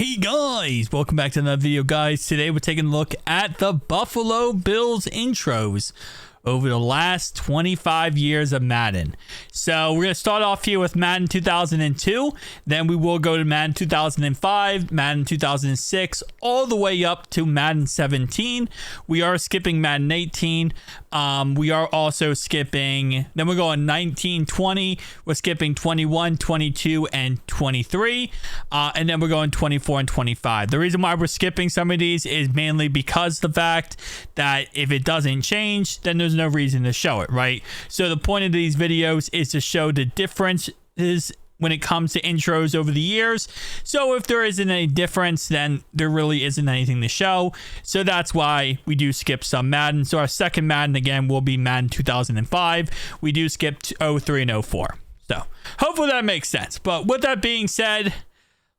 Hey guys, welcome back to another video, guys. Today we're taking a look at the Buffalo Bills intros over the last 25 years of Madden. So we're going to start off here with Madden 2002, then we will go to Madden 2005, Madden 2006, all the way up to Madden 17. We are skipping Madden 18. We are also skipping, then we're going 19, 20, we're skipping 21, 22, and 23, and then we're going 24 and 25. The reason why we're skipping some of these is mainly because the fact that if it doesn't change, then there's no reason to show it, right? So the point of these videos is to show the differences when it comes to intros over the years. So if there isn't any difference, then there really isn't anything to show. So that's why we do skip some Madden. So our second Madden again will be Madden 2005. We do skip 03 and 04. So hopefully that makes sense. But with that being said,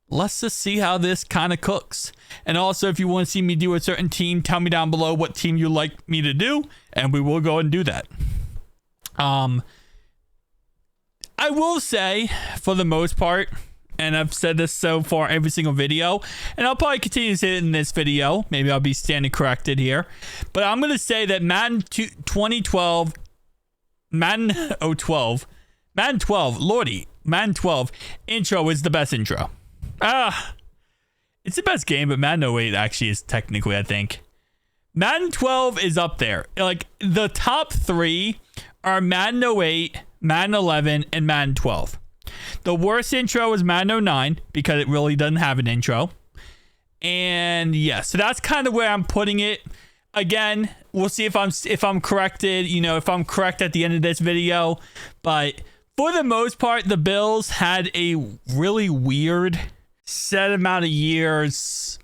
let's just see how this kind of cooks. And also, if you want to see me do a certain team, tell me down below what team you'd like me to do, and we will go and do that. I will say, for the most part, and I've said this so far every single video, and I'll probably continue to say it in this video. Maybe I'll be standing corrected here. But I'm going to say that Madden 2012, Madden 012, Madden 12, Lordy, Madden 12 intro is the best intro. It's the best game, but Madden 08 actually is technically, I think. Madden 12 is up there. Like, the top three are Madden 08, Madden 11, and Madden 12. The worst intro is Madden 09 because it really doesn't have an intro. And yeah, so that's kind of where I'm putting it. Again, we'll see if I'm corrected, if I'm correct at the end of this video. But for the most part, the Bills had a really weird set amount of years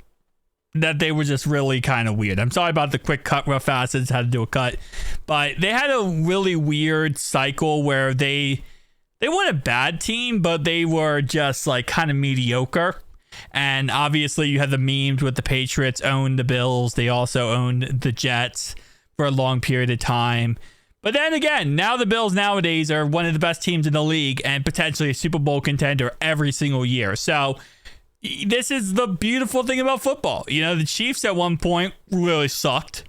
that they were just really kind of weird. I'm sorry about the quick cut real fast. I just had to do a cut. But they had a really weird cycle where they weren't a bad team, but they were just like kind of mediocre. And obviously you had the memes with the Patriots owned the Bills. They also owned the Jets for a long period of time. But then again, now the Bills nowadays are one of the best teams in the league and potentially a Super Bowl contender every single year. So this is the beautiful thing about football. The Chiefs at one point really sucked.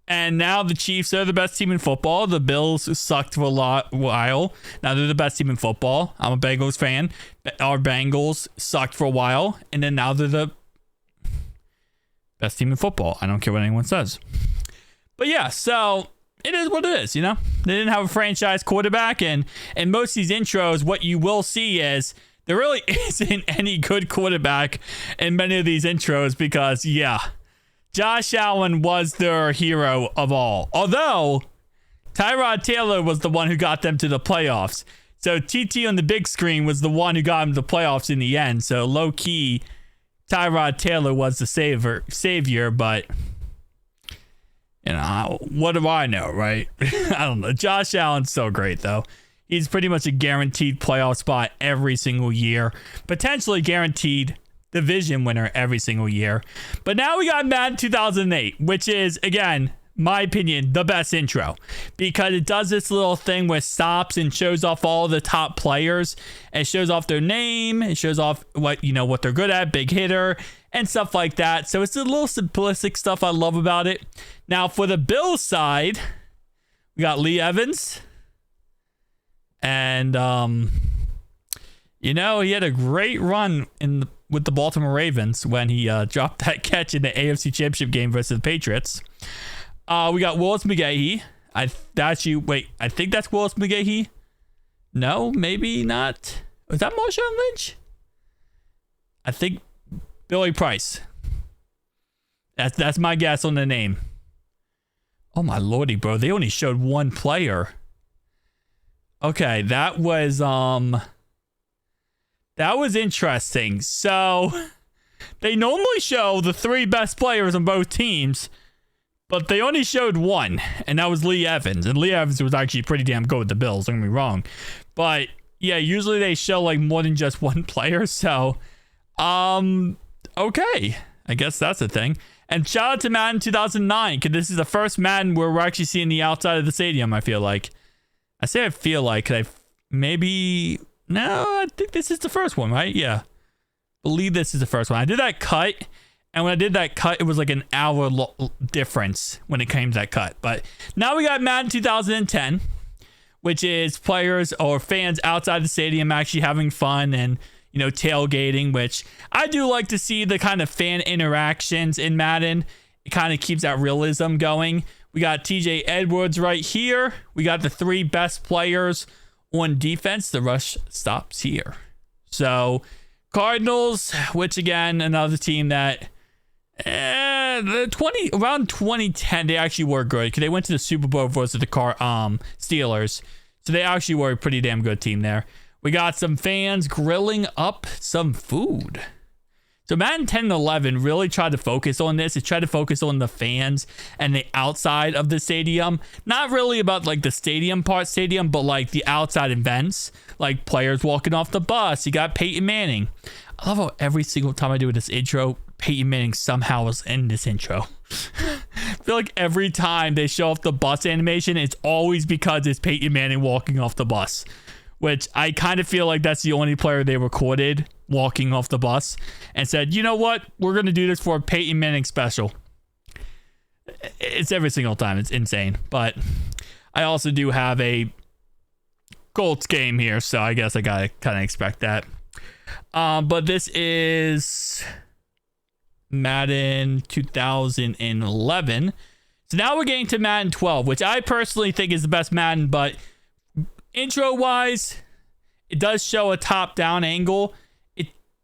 And now the Chiefs are the best team in football. The Bills sucked for a while. Now they're the best team in football. I'm a Bengals fan. Our Bengals sucked for a while. And then now they're the best team in football. I don't care what anyone says. But yeah, so it is what it is, They didn't have a franchise quarterback. And in most of these intros, what you will see is there really isn't any good quarterback in many of these intros because, yeah, Josh Allen was their hero of all. Although, Tyrod Taylor was the one who got them to the playoffs. So, TT on the big screen was the one who got them to the playoffs in the end. So, low-key, Tyrod Taylor was the savior, but what do I know, right? I don't know. Josh Allen's so great, though. He's pretty much a guaranteed playoff spot every single year. Potentially guaranteed division winner every single year. But now we got Madden 2008, which is, again, my opinion, the best intro. Because it does this little thing where it stops and shows off all the top players. It shows off their name. It shows off what they're good at, big hitter, and stuff like that. So it's a little simplistic stuff I love about it. Now, for the Bills side, we got Lee Evans. And, he had a great run with the Baltimore Ravens when he dropped that catch in the AFC Championship game versus the Patriots. We got Willis McGahee. I think that's Willis McGahee. No, maybe not. Was that Marshawn Lynch? I think Billy Price. That's my guess on the name. Oh my lordy, bro. They only showed one player. Okay, that was interesting. So they normally show the three best players on both teams, but they only showed one, and that was Lee Evans. And Lee Evans was actually pretty damn good with the Bills, don't get me wrong. But yeah, usually they show like more than just one player. So okay, I guess that's a thing. And shout out to Madden 2009, because this is the first Madden where we're actually seeing the outside of the stadium, I feel like. I feel like, no, I think this is the first one, right? Yeah. believe this is the first one. I did that cut, and when I did that cut, it was like an hour difference when it came to that cut. But now we got Madden 2010, which is players or fans outside the stadium actually having fun and, you know, tailgating, which I do like to see the kind of fan interactions in Madden. It kind of keeps that realism going. We got TJ Edwards right here. We got the 3 best players on defense. The rush stops here. So Cardinals, which again, another team that around 2010, they actually were good because they went to the Super Bowl versus the Steelers. So they actually were a pretty damn good team there. We got some fans grilling up some food. So Madden 10 and 11 really tried to focus on this. It tried to focus on the fans and the outside of the stadium. Not really about like the stadium, but like the outside events, like players walking off the bus. You got Peyton Manning. I love how every single time I do this intro, Peyton Manning somehow was in this intro. I feel like every time they show off the bus animation, it's always because it's Peyton Manning walking off the bus, which I kind of feel like that's the only player they recorded walking off the bus and said, you know what, we're going to do this for a Peyton Manning special. It's every single time. It's insane. But I also do have a Colts game here, so I guess I got to kind of expect that. But this is Madden 2011. So now we're getting to Madden 12, which I personally think is the best Madden, but intro-wise, it does show a top-down angle.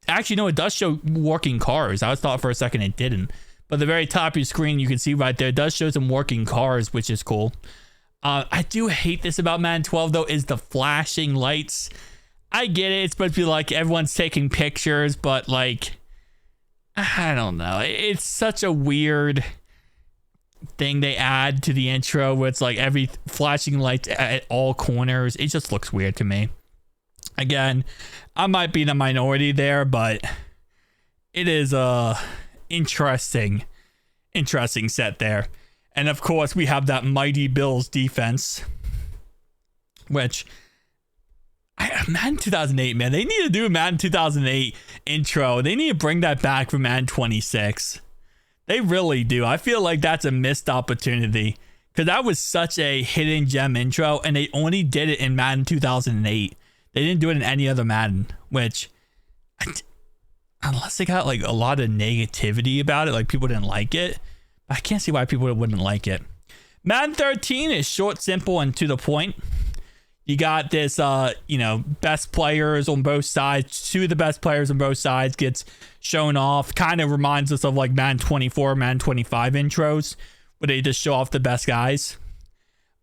Actually, no, it does show working cars. I thought for a second it didn't. But the very top of your screen, you can see right there, it does show some working cars, which is cool. I do hate this about Madden 12, though, is the flashing lights. I get it. It's supposed to be like everyone's taking pictures, but like, I don't know. It's such a weird thing they add to the intro where it's like every flashing lights at all corners. It just looks weird to me. Again, I might be in a minority there, but it is a interesting set there. And of course, we have that mighty Bills defense, which Madden 2008, man, they need to do a Madden 2008 intro. They need to bring that back for Madden 26. They really do. I feel like that's a missed opportunity because that was such a hidden gem intro, and they only did it in Madden 2008. They didn't do it in any other Madden, which, unless they got like a lot of negativity about it, like people didn't like it, I can't see why people wouldn't like it. Madden 13 is short, simple, and to the point. You got this, best players on both sides. 2 of the best players on both sides gets shown off. Kind of reminds us of like Madden 24, Madden 25 intros, where they just show off the best guys.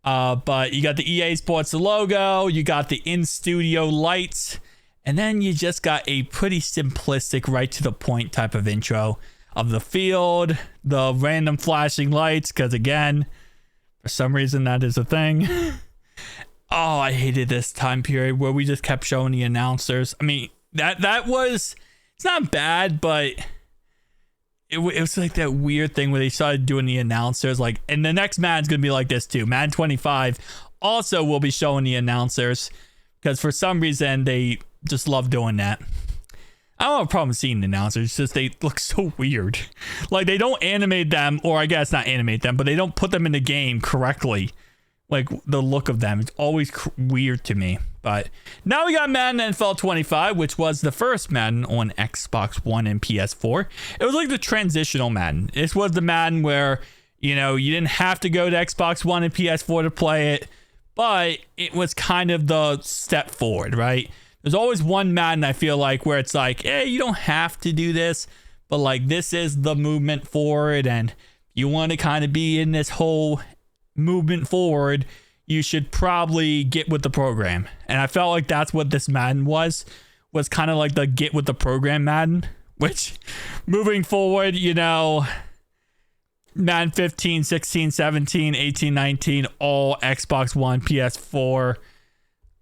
But you got the EA Sports logo, you got the in-studio lights, and then you just got a pretty simplistic, right to the point type of intro of the field, the random flashing lights, because again, for some reason that is a thing. Oh, I hated this time period where we just kept showing the announcers. I mean, that was, it's not bad, but it was like that weird thing where they started doing the announcers, like, and the next Madden's gonna be like this too. Madden 25 also will be showing the announcers because for some reason they just love doing that. I don't have a problem seeing the announcers, it's just they look so weird. Like they don't animate them, or I guess not animate them, but they don't put them in the game correctly. Like the look of them, it's always weird to me. But now we got Madden NFL 25, which was the first Madden on Xbox One and PS4. It was like the transitional Madden. This was the Madden where, you didn't have to go to Xbox One and PS4 to play it, but it was kind of the step forward, right? There's always one Madden, I feel like, where it's like, hey, you don't have to do this, but like this is the movement forward, and you want to kind of be in this whole movement forward, you should probably get with the program. And I felt like that's what this Madden was kind of like the get with the program Madden, which moving forward, Madden 15, 16, 17, 18, 19, all Xbox One, PS4,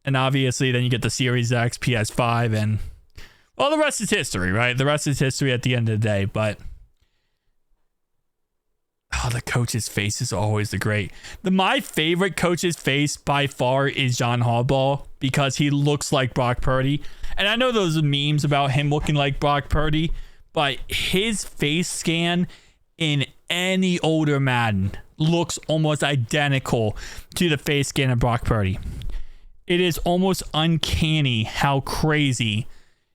and obviously then you get the Series X, PS5, and well, the rest is history, right? The rest is history at the end of the day. But Oh, the coach's face is always the great. My favorite coach's face by far is John Harbaugh because he looks like Brock Purdy. And I know those are memes about him looking like Brock Purdy, but his face scan in any older Madden looks almost identical to the face scan of Brock Purdy. It is almost uncanny how crazy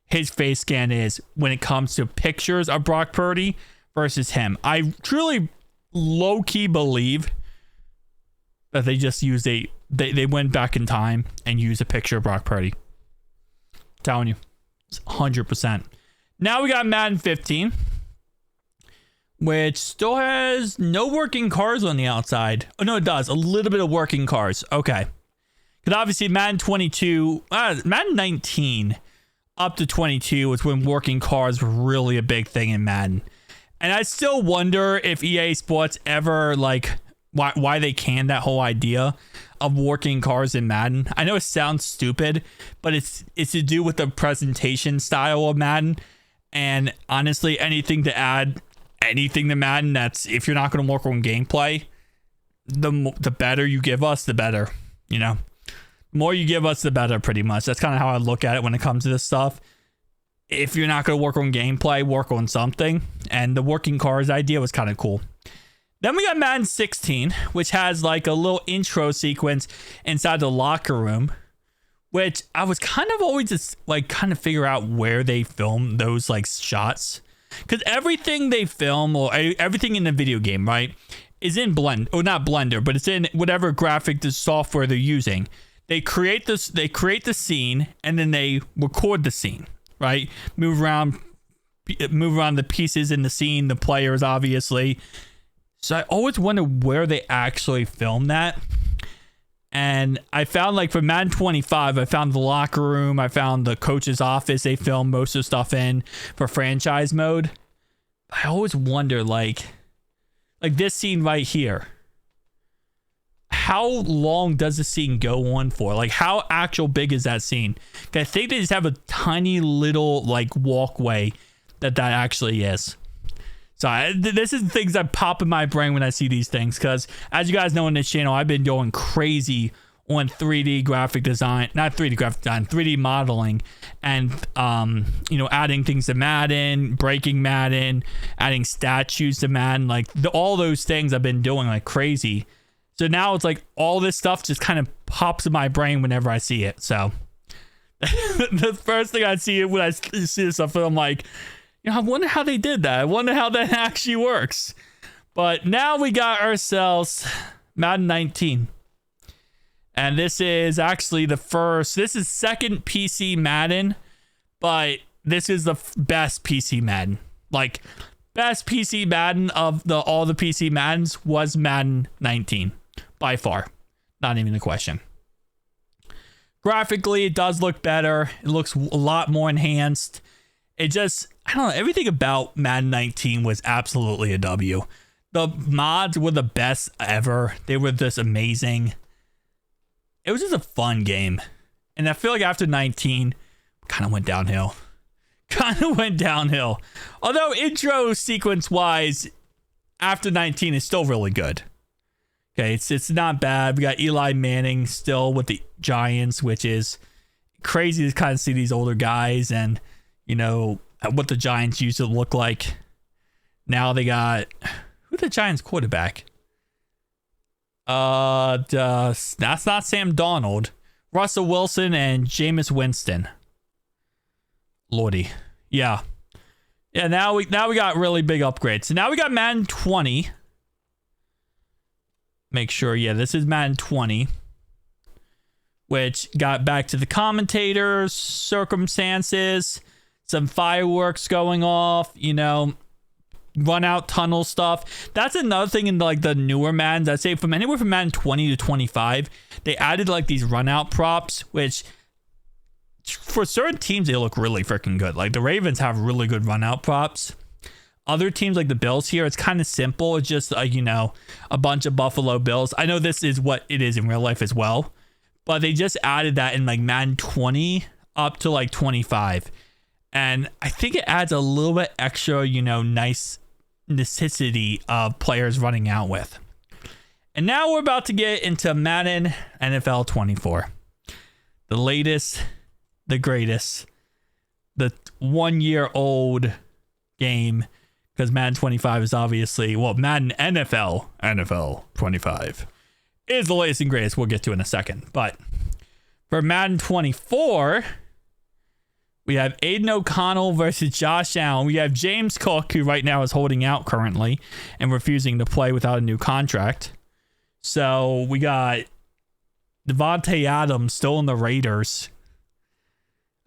his face scan is when it comes to pictures of Brock Purdy versus him. I truly low-key believe that they just used they went back in time and used a picture of Brock Purdy. Telling you, it's 100%. Now we got Madden 15, which still has no working cars on the outside. Oh no, it does. A little bit of working cars. Okay. Because obviously Madden 22, Madden 19 up to 22 was when working cars were really a big thing in Madden. And I still wonder if EA Sports ever, like, why they canned that whole idea of working cars in Madden. I know it sounds stupid, but it's to do with the presentation style of Madden. And honestly, anything to add anything to Madden that's, if you're not going to work on gameplay, the better you give us, the better, you know. The more you give us, the better, pretty much. That's kind of how I look at it when it comes to this stuff. If you're not going to work on gameplay, work on something. And the working cars idea was kind of cool. Then we got Madden 16, which has like a little intro sequence inside the locker room, which I was kind of always just like kind of figure out where they film those like shots. Because everything they film, or everything in the video game, right, is in Blend, or not Blender, but it's in whatever graphic software they're using. They create this, they create the scene, and then they record the scene. Right, move around the pieces in the scene, the players, obviously. So I always wonder where they actually filmed that. And I found, like, for Madden 25, I found the locker room, I found the coach's office. They filmed most of the stuff in for franchise mode. I always wonder, like this scene right here. How long does the scene go on for? Like, how actual big is that scene? I think they just have a tiny little, like, walkway that actually is. So this is the things that pop in my brain when I see these things. Because, as you guys know on this channel, I've been going crazy on 3D graphic design. Not 3D graphic design, 3D modeling. And, you know, adding things to Madden, breaking Madden, adding statues to Madden. Like, all those things I've been doing like crazy. So now it's like all this stuff just kind of pops in my brain whenever I see it. So the first thing I see when I see this stuff, I'm like, you know, I wonder how they did that. I wonder how that actually works. But now we got ourselves Madden 19. And this is actually this is second PC Madden, but this is the best PC Madden. Like, best PC Madden of all the PC Maddens was Madden 19. By far. Not even a question. Graphically, it does look better. It looks a lot more enhanced. It just, I don't know, everything about Madden 19 was absolutely a W. The mods were the best ever. They were just amazing. It was just a fun game. And I feel like after 19, kind of went downhill. Although intro sequence-wise, after 19 is still really good. Okay, it's not bad. We got Eli Manning still with the Giants, which is crazy to kind of see these older guys and, you know, what the Giants used to look like. Now they got, who's the Giants quarterback? That's not Sam Darnold. Russell Wilson and Jameis Winston. Lordy. Yeah. Yeah, now we got really big upgrades. So now we got Madden 20. Make sure, yeah, this is Madden 20, which got back to the commentators, circumstances, some fireworks going off, you know, run out tunnel stuff. That's another thing in like the newer Maddens. I'd say from anywhere from Madden 20 to 25, they added like these run out props, which for certain teams, they look really freaking good. Like the Ravens have really good run out props. Other teams like the Bills here, it's kind of simple. It's just, you know, a bunch of Buffalo Bills. I know this is what it is in real life as well, but they just added that in like Madden 20 up to like 25. And I think it adds a little bit extra, you know, nice necessity of players running out with. And now we're about to get into Madden NFL 24. The latest, the greatest, the 1 year old game, because Madden 25 is obviously, well, Madden NFL 25 is the latest and greatest. We'll get to in a second. But for Madden 24, we have Aiden O'Connell versus Josh Allen. We have James Cook, who right now is holding out currently and refusing to play without a new contract. So we got Devontae Adams still in the Raiders.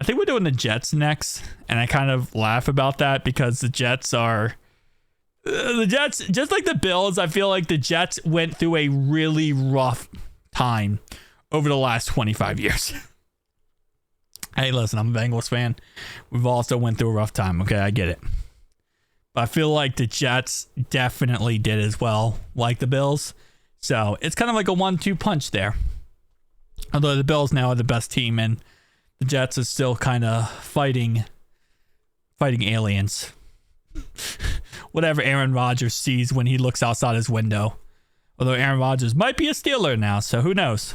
I think we're doing the Jets next, and I kind of laugh about that because the Jets, just like the Bills, I feel like the Jets went through a really rough time over the last 25 years. Hey, listen, I'm a Bengals fan. We've also went through a rough time, okay? I get it. But I feel like the Jets definitely did as well, like the Bills. So it's kind of like a 1-2 punch there. Although the Bills now are the best team, and the Jets is still kind of fighting aliens. Whatever Aaron Rodgers sees when he looks outside his window. Although Aaron Rodgers might be a Steeler now, so who knows?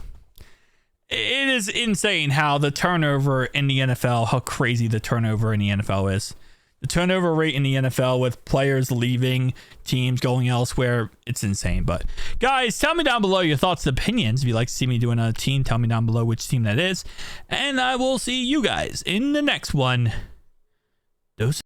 It is insane how the turnover in the NFL, how crazy the turnover in the NFL is. The turnover rate in the NFL with players leaving, teams going elsewhere, it's insane. But guys, tell me down below your thoughts and opinions. If you'd like to see me do another team, tell me down below which team that is. And I will see you guys in the next one. Dose.